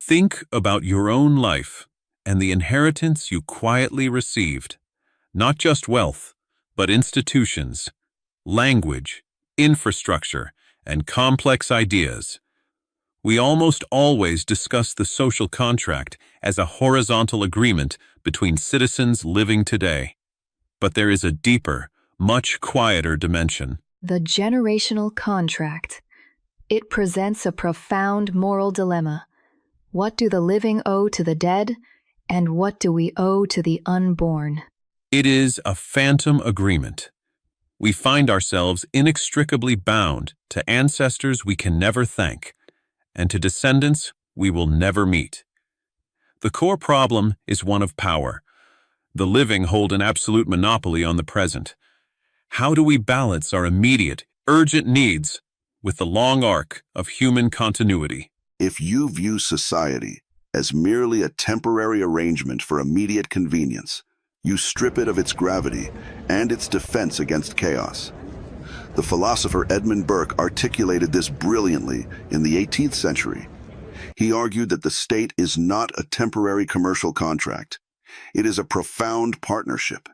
Think about your own life and the inheritance you quietly received. Not just wealth, but institutions, language, infrastructure, and complex ideas. We almost always discuss the social contract as a horizontal agreement between citizens living today. But there is a deeper, much quieter dimension. The generational contract. It presents a profound moral dilemma. What do the living owe to the dead, and what do we owe to the unborn? It is a phantom agreement. We find ourselves inextricably bound to ancestors we can never thank, and to descendants we will never meet. The core problem is one of power. The living hold an absolute monopoly on the present. How do we balance our immediate, urgent needs with the long arc of human continuity? If you view society as merely a temporary arrangement for immediate convenience, you strip it of its gravity and its defense against chaos. The philosopher Edmund Burke articulated this brilliantly in the 18th century. He argued that the state is not a temporary commercial contract. It is a profound partnership.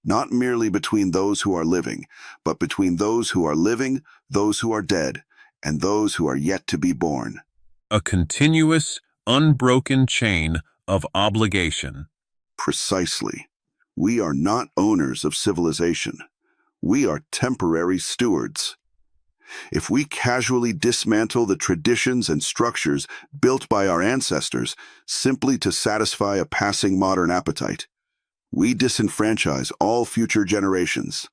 Not merely between those who are living, but between those who are living, those who are dead, and those who are yet to be born. A continuous, unbroken chain of obligation. Precisely. We are not owners of civilization. We are temporary stewards. If we casually dismantle the traditions and structures built by our ancestors simply to satisfy a passing modern appetite, we disenfranchise all future generations.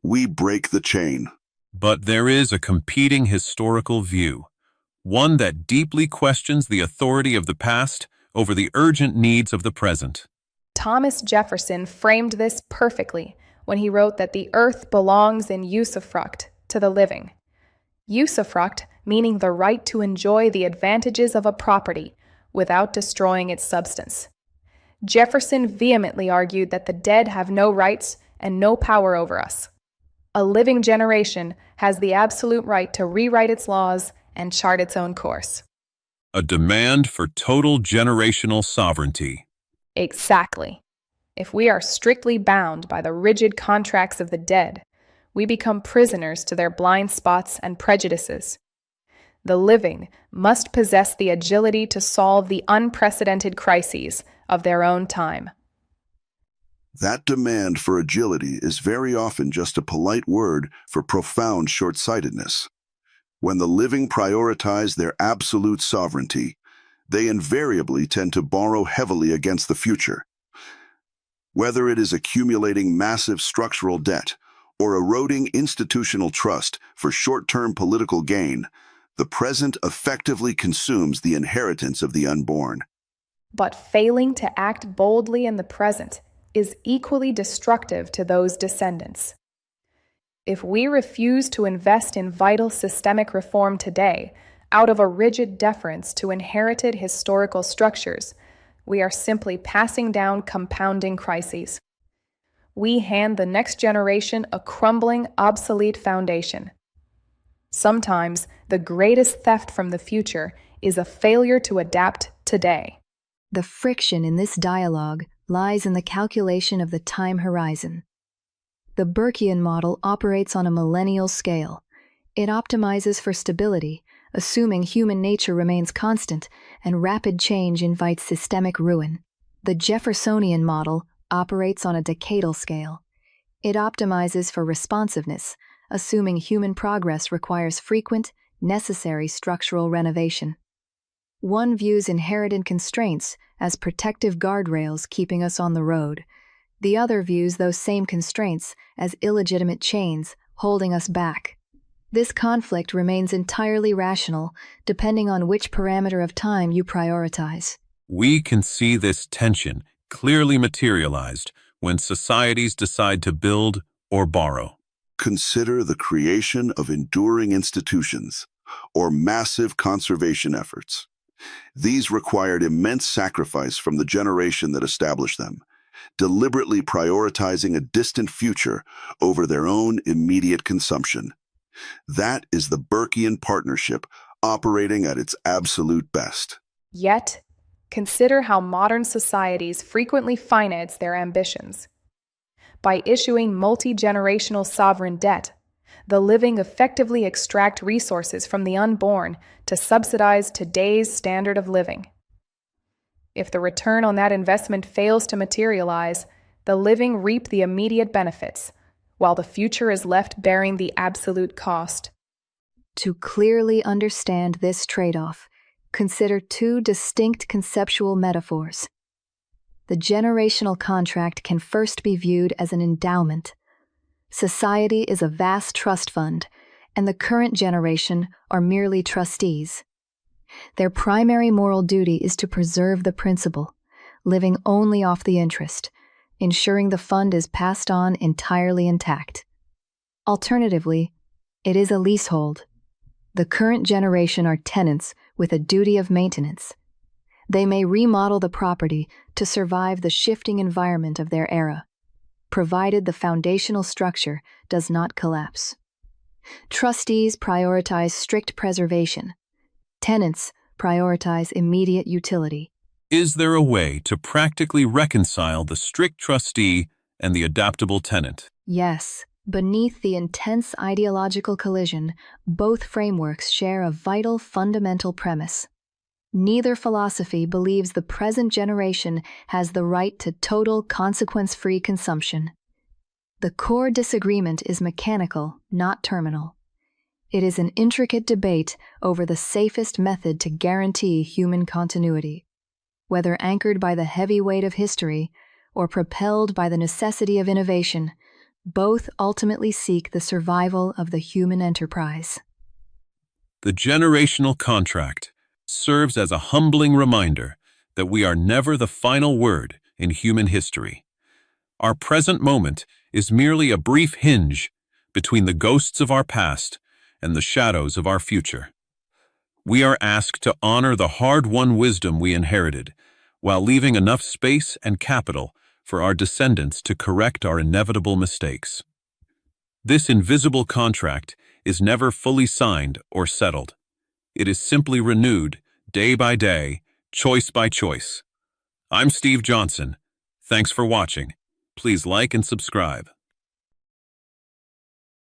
We break the chain. But there is a competing historical view, one that deeply questions the authority of the past over the urgent needs of the present. Thomas Jefferson framed this perfectly when he wrote that the earth belongs in usufruct to the living. Usufruct meaning the right to enjoy the advantages of a property without destroying its substance. Jefferson vehemently argued that the dead have no rights and no power over us. A living generation has the absolute right to rewrite its laws and chart its own course. A demand for total generational sovereignty. Exactly. If we are strictly bound by the rigid contracts of the dead, we become prisoners to their blind spots and prejudices. The living must possess the agility to solve the unprecedented crises of their own time. That demand for agility is very often just a polite word for profound short-sightedness. When the living prioritize their absolute sovereignty, they invariably tend to borrow heavily against the future. Whether it is accumulating massive structural debt or eroding institutional trust for short-term political gain, the present effectively consumes the inheritance of the unborn. But failing to act boldly in the present is equally destructive to those descendants. If we refuse to invest in vital systemic reform today, out of a rigid deference to inherited historical structures, we are simply passing down compounding crises. We hand the next generation a crumbling, obsolete foundation. Sometimes the greatest theft from the future is a failure to adapt today. The friction in this dialogue lies in the calculation of the time horizon. The Burkean model operates on a millennial scale. It optimizes for stability, assuming human nature remains constant and rapid change invites systemic ruin. The Jeffersonian model operates on a decadal scale. It optimizes for responsiveness, assuming human progress requires frequent, necessary structural renovation. One views inherited constraints as protective guardrails keeping us on the road. The other views those same constraints as illegitimate chains holding us back. This conflict remains entirely rational, depending on which parameter of time you prioritize. We can see this tension clearly materialized when societies decide to build or borrow. Consider the creation of enduring institutions or massive conservation efforts. These required immense sacrifice from the generation that established them, deliberately prioritizing a distant future over their own immediate consumption. That is the Burkean partnership operating at its absolute best. Yet, consider how modern societies frequently finance their ambitions. By issuing multi-generational sovereign debt, the living effectively extract resources from the unborn to subsidize today's standard of living. If the return on that investment fails to materialize, the living reap the immediate benefits, while the future is left bearing the absolute cost. To clearly understand this trade-off, consider two distinct conceptual metaphors. The generational contract can first be viewed as an endowment. Society is a vast trust fund, and the current generation are merely trustees. Their primary moral duty is to preserve the principal, living only off the interest, ensuring the fund is passed on entirely intact. Alternatively, it is a leasehold. The current generation are tenants with a duty of maintenance. They may remodel the property to survive the shifting environment of their era, provided the foundational structure does not collapse. Trustees prioritize strict preservation. Tenants prioritize immediate utility. Is there a way to practically reconcile the strict trustee and the adaptable tenant? Yes, beneath the intense ideological collision, both frameworks share a vital fundamental premise. Neither philosophy believes the present generation has the right to total consequence-free consumption. The core disagreement is mechanical, not terminal. It is an intricate debate over the safest method to guarantee human continuity. Whether anchored by the heavy weight of history or propelled by the necessity of innovation, both ultimately seek the survival of the human enterprise. The generational contract serves as a humbling reminder that we are never the final word in human history. Our present moment is merely a brief hinge between the ghosts of our past and the shadows of our future. We are asked to honor the hard-won wisdom we inherited, while leaving enough space and capital for our descendants to correct our inevitable mistakes. This invisible contract is never fully signed or settled. It is simply renewed day by day, choice by choice. I'm Steve Johnson. Thanks for watching. Please like and subscribe.